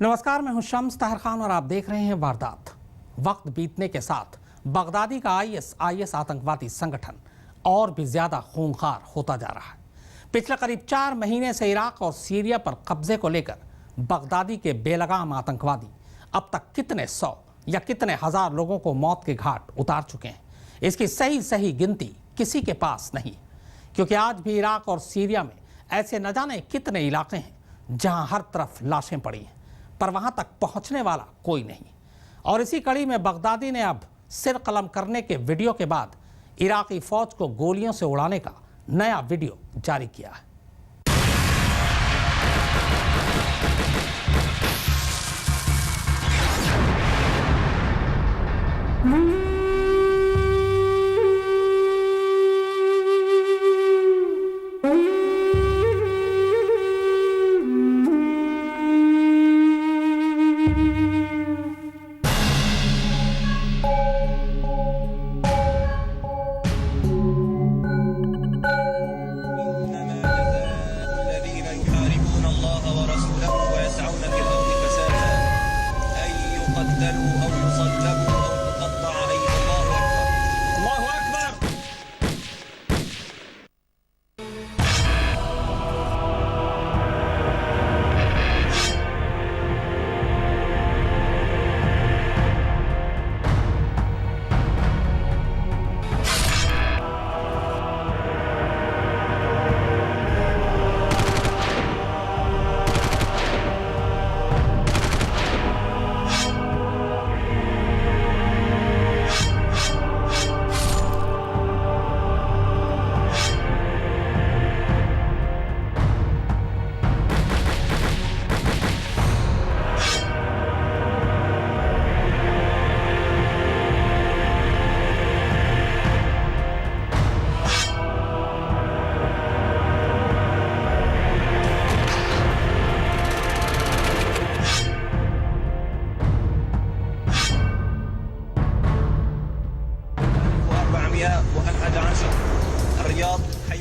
नमस्कार, मैं हूं शम्स ताहिर खान और आप देख रहे हैं वारदात। वक्त बीतने के साथ बगदादी का आईएस आतंकवादी संगठन और भी ज्यादा खूंखार होता जा रहा है। पिछले करीब 4 महीने से इराक और सीरिया पर कब्जे को लेकर बगदादी के बेलगाम आतंकवादी अब तक कितने 100 या कितने हजार लोगों को मौत के घाट उतार चुके हैं, इसकी सही गिनती किसी के पास नहीं, क्योंकि आज भी इराक और सीरिया में ऐसे न जाने कितने इलाके हैं जहां हर तरफ लाशें पड़ी हैं, पर वहां तक पहुंचने वाला कोई नहीं। और इसी कड़ी में बगदादी ने अब सिर कलम करने के वीडियो के बाद इराकी फौज को गोलियों से उड़ाने का नया वीडियो जारी किया है।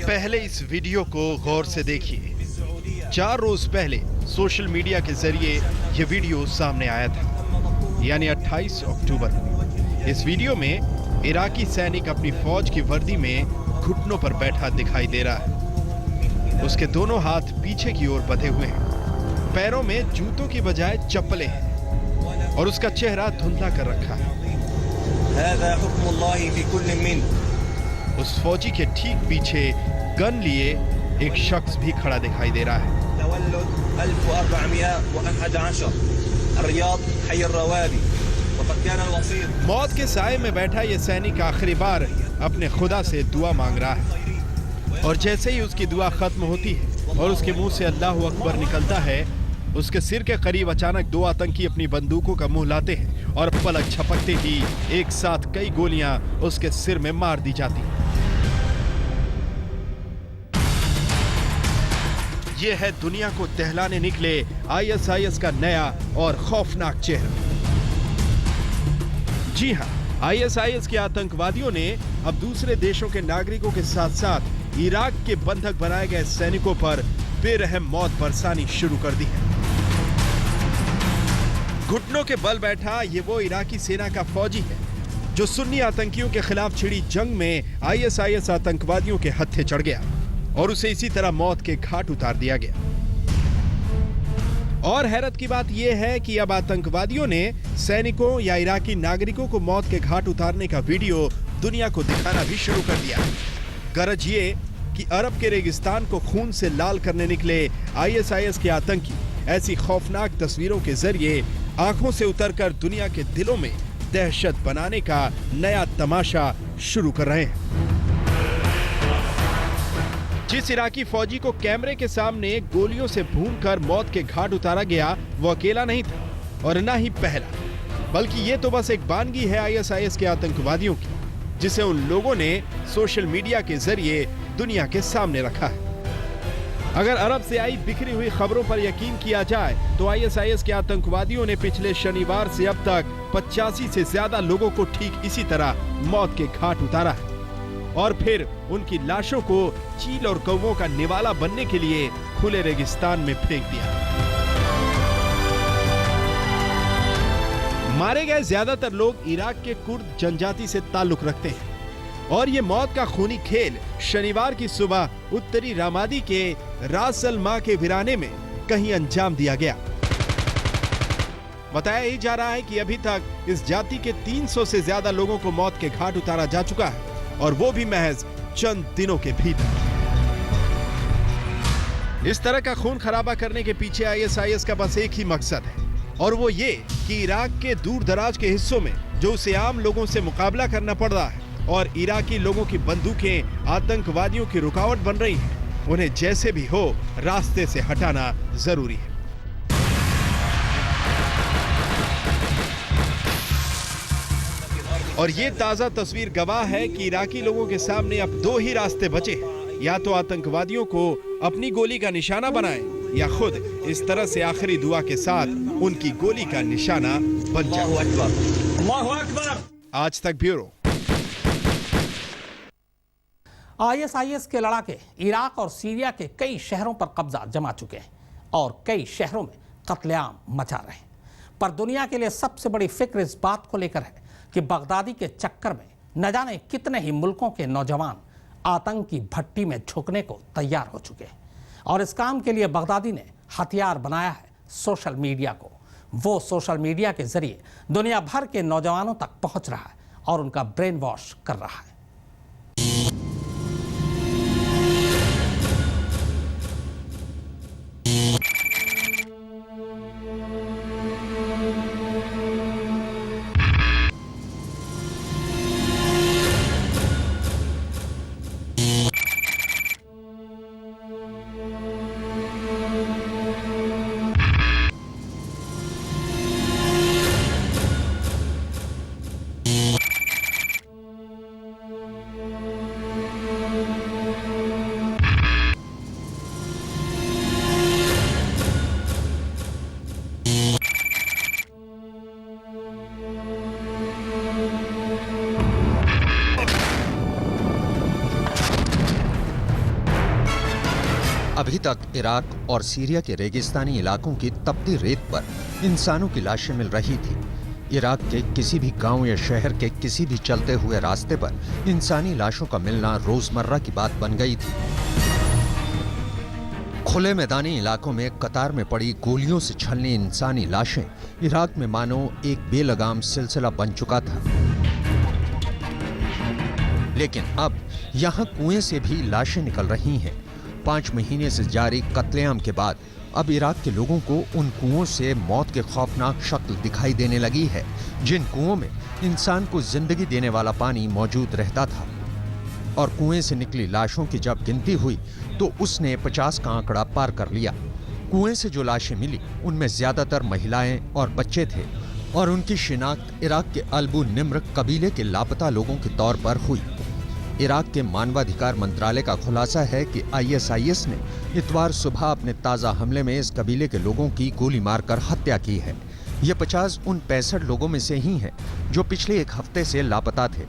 पहले इस वीडियो को गौर से देखिए। 4 रोज पहले सोशल मीडिया के जरिए यह वीडियो सामने आया था, यानी 28 अक्टूबर। इस वीडियो में इराकी सैनिक अपनी फौज की वर्दी में घुटनों पर बैठा दिखाई दे रहा है। उसके दोनों हाथ पीछे की ओर बंधे हुए हैं, पैरों में जूतों की बजाय चप्पलें हैं और उसका चेहरा धुंधला कर रखा है। उस फौजी के ठीक पीछे गन लिए एक शख्स भी खड़ा दिखाई दे रहा है। मौत के साए में बैठा यह सैनिक आखिरी बार अपने खुदा से दुआ मांग रहा है, और जैसे ही उसकी दुआ खत्म होती है और उसके मुंह से अल्लाह अकबर निकलता है, उसके सिर के करीब अचानक 2 आतंकी अपनी बंदूकों का मुंह लाते हैं और पलक झपकते ही एक साथ कई गोलियां उसके सिर में मार दी जाती हैं। यह है दुनिया को दहलाने निकले आईएसआईएस का नया और खौफनाक चेहरा। जी हां, आईएसआईएस के आतंकवादियों ने अब दूसरे देशों के नागरिकों के साथ साथ इराक के बंधक बनाए गए सैनिकों पर बेरहम मौत बरसानी शुरू कर दी है। घुटनों के बल बैठा ये वो इराकी सेना का फौजी है जो सुन्नी आतंकियों के खिलाफ छिड़ी जंग में आईएसआईएस आतंकवादियों के हत्थे चढ़ गया और उसे इसी तरह मौत के घाट उतार दिया गया। और हैरत की बात यह है कि अब आतंकवादियों ने सैनिकों या इराकी नागरिकों को मौत के घाट उतारने का वीडियो दुनिया को दिखाना भी शुरू कर दिया। गरज ये कि अरब के रेगिस्तान को खून से लाल करने निकले आईएसआईएस के आतंकी ऐसी खौफनाक तस्वीरों के जरिए आंखों से उतरकर दुनिया के दिलों में दहशत बनाने का नया तमाशा शुरू कर रहे हैं। जिस इराकी फौजी को कैमरे के सामने गोलियों से भूनकर मौत के घाट उतारा गया, वो अकेला नहीं था और न ही पहला, बल्कि ये तो बस एक बानगी है आईएसआईएस के आतंकवादियों की, जिसे उन लोगों ने सोशल मीडिया के जरिए दुनिया के सामने रखा है। अगर अरब से आई बिखरी हुई खबरों पर यकीन किया जाए तो आईएसआईएस के आतंकवादियों ने पिछले शनिवार से अब तक 85 से ज्यादा लोगों को ठीक इसी तरह मौत के घाट उतारा है और फिर उनकी लाशों को चील और कौवों का निवाला बनने के लिए खुले रेगिस्तान में फेंक दिया। मारे गए ज्यादातर लोग इराक के कुर्द जनजाति से ताल्लुक रखते हैं और ये मौत का खूनी खेल शनिवार की सुबह उत्तरी रामादी के रास अल मा के वीराने में कहीं अंजाम दिया गया। बताया ही जा रहा है कि अभी तक इस जाति के 300 से ज्यादा लोगों को मौत के घाट उतारा जा चुका है और वो भी महज चंद दिनों के भीतर। इस तरह का खून खराबा करने के पीछे आईएसआईएस का बस एक ही मकसद है और वो ये कि इराक के दूर दराज के हिस्सों में जो उसे आम लोगों से मुकाबला करना पड़ रहा है और इराकी लोगों की बंदूकें आतंकवादियों की रुकावट बन रही हैं, उन्हें जैसे भी हो रास्ते से हटाना जरूरी है। और ये ताजा तस्वीर गवाह है कि इराकी लोगों के सामने अब दो ही रास्ते बचे हैं, या तो आतंकवादियों को अपनी गोली का निशाना बनाएं या खुद इस तरह से आखिरी दुआ के साथ उनकी गोली का निशाना बन जाए। आज तक ब्यूरो। आईएसआईएस के लड़ाके इराक और सीरिया के कई शहरों पर कब्जा जमा चुके हैं और कई शहरों में कत्लेआम मचा रहे हैं, पर दुनिया के लिए सबसे बड़ी फिक्र इस बात को लेकर है कि बगदादी के चक्कर में न जाने कितने ही मुल्कों के नौजवान आतंक की भट्टी में झुकने को तैयार हो चुके हैं और इस काम के लिए बगदादी ने हथियार बनाया है सोशल मीडिया को। वो सोशल मीडिया के जरिए दुनिया भर के नौजवानों तक पहुंच रहा है और उनका ब्रेन वॉश कर रहा है। अभी तक इराक और सीरिया के रेगिस्तानी इलाकों की तपती रेत पर इंसानों की लाशें मिल रही थी। इराक के किसी भी गांव या शहर के किसी भी चलते हुए रास्ते पर इंसानी लाशों का मिलना रोजमर्रा की बात बन गई थी। खुले मैदानी इलाकों में कतार में पड़ी गोलियों से छलनी इंसानी लाशें इराक में मानो एक बेलगाम सिलसिला बन चुका था। लेकिन अब यहां कुएं से भी लाशें निकल रही हैं। 5 महीने से जारी कत्लेआम के बाद अब इराक के लोगों को उन कुओं से मौत के खौफनाक शक्ल दिखाई देने लगी है, जिन कुओं में इंसान को जिंदगी देने वाला पानी मौजूद रहता था। और कुएं से निकली लाशों की जब गिनती हुई तो उसने 50 का आंकड़ा पार कर लिया। कुएं से जो लाशें मिली उनमें ज्यादातर महिलाएं और बच्चे थे और उनकी शिनाख्त इराक के अल्बू निम्र कबीले के लापता लोगों के तौर पर हुई। इराक के मानवाधिकार मंत्रालय का खुलासा है कि आईएसआईएस ने इतवार सुबह अपने ताजा हमले में इस कबीले के लोगों की गोली मारकर हत्या की है। ये 50 उन 65 लोगों में से ही हैं जो पिछले एक हफ्ते से लापता थे।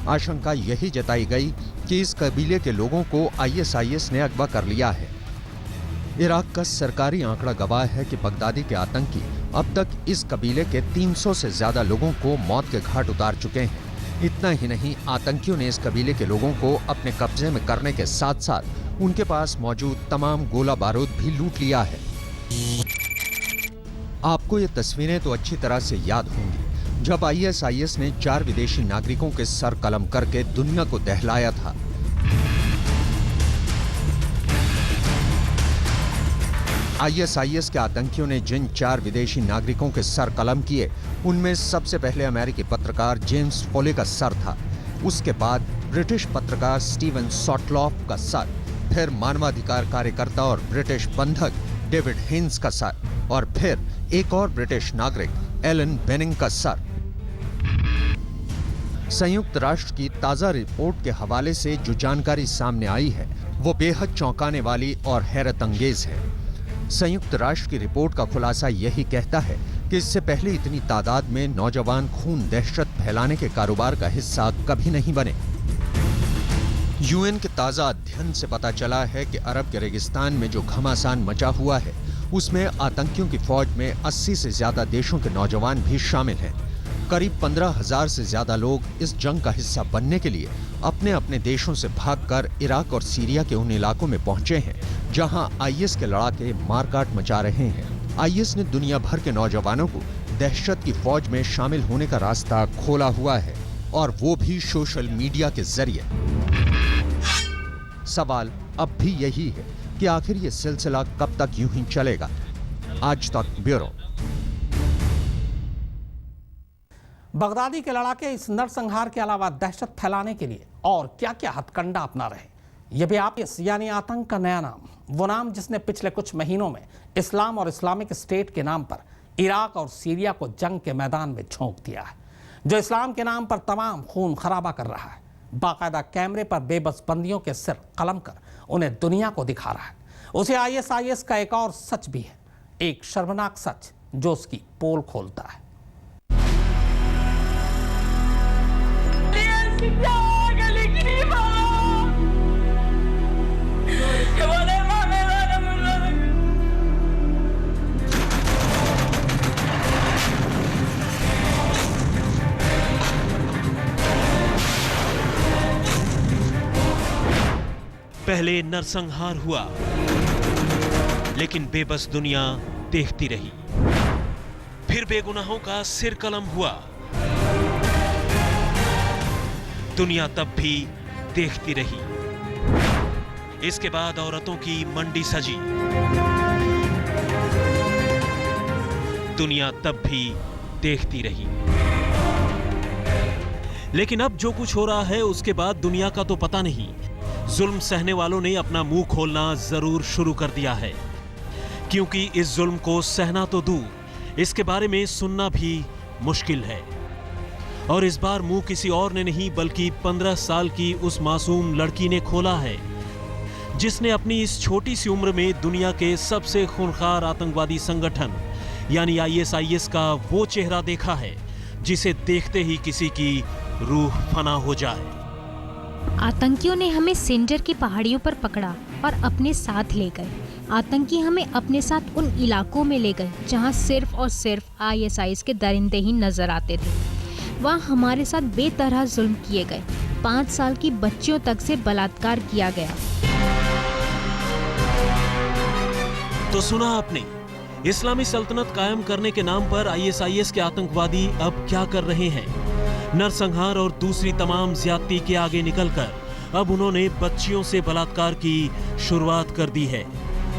आशंका यही जताई गई कि इस कबीले के लोगों को आईएसआईएस ने अगवा कर लिया है। इराक का सरकारी आंकड़ा गवाह है कि बगदादी के आतंकी अब तक इस कबीले के 300 से ज्यादा लोगों को मौत के घाट उतार चुके हैं। इतना ही नहीं, आतंकियों ने इस कबीले के लोगों को अपने कब्जे में करने के साथ साथ उनके पास मौजूद तमाम गोला बारूद भी लूट लिया है। आपको ये तस्वीरें तो अच्छी तरह से याद होंगी जब आईएसआईएस ने 4 विदेशी नागरिकों के सर कलम करके दुनिया को दहलाया था। आईएसआईएस के आतंकियों ने जिन 4 विदेशी नागरिकों के सर कलम किए उनमें सबसे पहले अमेरिकी पत्रकार जेम्स फोले का सर था, उसके बाद ब्रिटिश पत्रकार स्टीवन सॉटलॉफ का सर, फिर मानवाधिकार कार्यकर्ता और ब्रिटिश बंधक डेविड हेन्स का सर और फिर एक और ब्रिटिश नागरिक एलन बेनिंग का सर। संयुक्त राष्ट्र की ताजा रिपोर्ट के हवाले से जो जानकारी सामने आई है वो बेहद चौंकाने वाली और हैरत अंगेज है। संयुक्त राष्ट्र की रिपोर्ट का खुलासा यही कहता है कि इससे पहले इतनी तादाद में नौजवान खून दहशत फैलाने के कारोबार का हिस्सा कभी नहीं बने। यूएन के ताजा अध्ययन से पता चला है कि अरब के रेगिस्तान में जो घमासान मचा हुआ है उसमें आतंकियों की फौज में 80 से ज्यादा देशों के नौजवान भी शामिल हैं। करीब 15,000 से ज्यादा लोग इस जंग का हिस्सा बनने के लिए अपने अपने देशों से भागकर इराक और सीरिया के उन इलाकों में पहुंचे हैं जहां आईएस के लड़ाके मारकाट मचा रहे हैं। आईएस ने दुनिया भर के नौजवानों को दहशत की फौज में शामिल होने का रास्ता खोला हुआ है, और वो भी सोशल मीडिया के जरिए। सवाल अब भी यही है कि आखिर ये सिलसिला कब तक यूं ही चलेगा। आज तक ब्यूरो। बगदादी के लड़ाके इस नरसंहार के अलावा दहशत फैलाने के लिए और क्या क्या हथकंडा अपना रहे, ये भी आप यानी आतंक का नया नाम, वो नाम जिसने पिछले कुछ महीनों में इस्लाम और इस्लामिक स्टेट के नाम पर इराक और सीरिया को जंग के मैदान में झोंक दिया है, जो इस्लाम के नाम पर तमाम खून खराबा कर रहा है, बाकायदा कैमरे पर बेबस बंदियों के सिर कलम कर उन्हें दुनिया को दिखा रहा है। उसे आईएस का एक और सच भी है, एक शर्मनाक सच जो उसकी पोल खोलता है। पहले नरसंहार हुआ, लेकिन बेबस दुनिया देखती रही। फिर बेगुनाहों का सिर कलम हुआ, दुनिया तब भी देखती रही। इसके बाद औरतों की मंडी सजी, दुनिया तब भी देखती रही। लेकिन अब जो कुछ हो रहा है उसके बाद दुनिया का तो पता नहीं। जुल्म सहने वालों ने अपना मुंह खोलना जरूर शुरू कर दिया है, क्योंकि इस जुल्म को सहना तो दूर, इसके बारे में सुनना भी मुश्किल है। और इस बार मुंह किसी और ने नहीं बल्कि 15 साल की उस मासूम लड़की ने खोला है, जिसने अपनी इस छोटी सी उम्र में दुनिया के सबसे खूंखार आतंकवादी संगठन यानी आईएस का वो चेहरा देखा है जिसे देखते ही किसी की रूह फना हो जाए। आतंकियों ने हमें सिंजर की पहाड़ियों पर पकड़ा और अपने साथ ले गए। आतंकी हमें अपने साथ उन इलाकों में ले गए जहां सिर्फ और सिर्फ आईएस के दरिंदे ही नजर आते थे। वहां हमारे साथ बेतरह जुल्म किए गए। 5 साल की बच्चियों तक से बलात्कार किया गया। तो सुना आपने, इस्लामी सल्तनत कायम करने के नाम पर आईएस के आतंकवादी अब क्या कर रहे हैं। नरसंहार और दूसरी तमाम ज्यादती के आगे निकलकर अब उन्होंने बच्चियों से बलात्कार की शुरुआत कर दी है,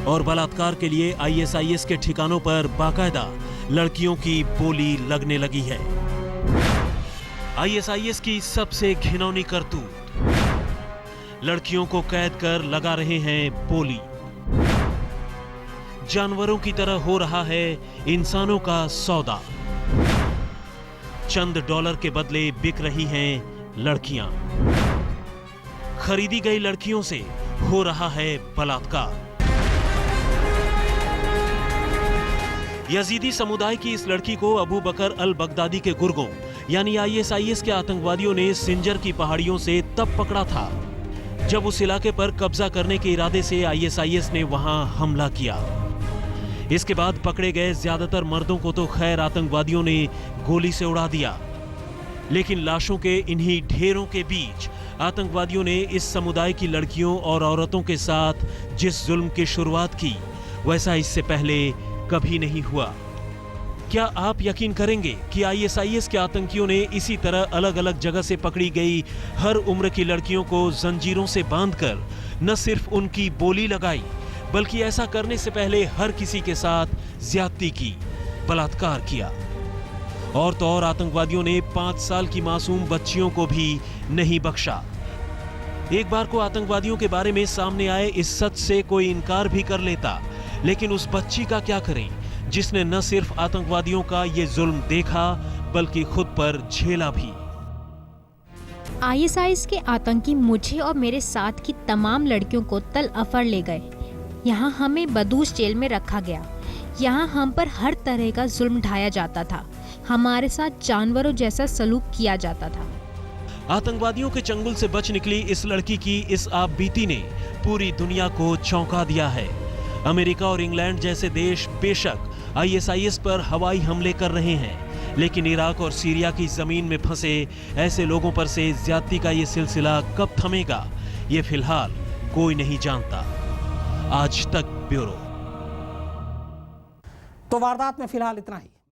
और बलात्कार के लिए आईएस के ठिकानों पर बाकायदा लड़कियों की बोली लगने लगी है। आईएस की सबसे घिनौनी करतूत, लड़कियों को कैद कर लगा रहे हैं बोली। जानवरों की तरह हो रहा है इंसानों का सौदा। चंद डॉलर के बदले बिक रही हैं लड़कियां। खरीदी गई लड़कियों से हो रहा है बलात्कार। यजीदी समुदाय की इस लड़की को अबू बकर अल बगदादी के गुर्गों यानी आईएस के आतंकवादियों ने सिंजर की पहाड़ियों से तब पकड़ा था जब उस इलाके पर कब्जा करने के इरादे से आईएस ने वहां हमला किया। इसके बाद पकड़े गए ज्यादातर मर्दों को तो खैर आतंकवादियों ने गोली से उड़ा दिया, लेकिन लाशों के इन्हीं ढेरों के बीच आतंकवादियों ने इस समुदाय की लड़कियों और औरतों के साथ जिस जुल्म की शुरुआत की वैसा इससे पहले कभी नहीं हुआ। क्या आप यकीन करेंगे कि आईएस के आतंकियों ने इसी तरह अलग अलग जगह से पकड़ी गई हर उम्र की लड़कियों को जंजीरों से बांधकर न सिर्फ उनकी बोली लगाई बल्कि ऐसा करने से पहले हर किसी के साथ ज्यादती की, बलात्कार किया। और तो और आतंकवादियों ने 5 साल की मासूम बच्चियों को भी नहीं बख्शा। एक बार को आतंकवादियों के बारे में सामने आए इस सच से कोई इनकार भी कर लेता, लेकिन उस बच्ची का क्या करें जिसने न सिर्फ आतंकवादियों का ये जुल्म देखा बल्कि खुद पर झेला भी। आईएस के आतंकी मुझे और मेरे साथ की तमाम लड़कियों को तल अफर ले गए। यहाँ हमें बदूश जेल में रखा गया। यहाँ हम पर हर तरह का जुल्म ढाया जाता था। हमारे साथ जानवरों जैसा सलूक किया जाता था। आतंकवादियों के चंगुल से बच निकली इस लड़की की इस आपबीती ने पूरी दुनिया को चौंका दिया है। अमेरिका और इंग्लैंड जैसे देश बेशक आईएस पर हवाई हमले कर रहे हैं, लेकिन इराक और सीरिया की जमीन में फंसे ऐसे लोगों पर से ज्यादती का ये सिलसिला कब थमेगा, ये फिलहाल कोई नहीं जानता। आज तक ब्यूरो। तो वारदात में फिलहाल इतना ही।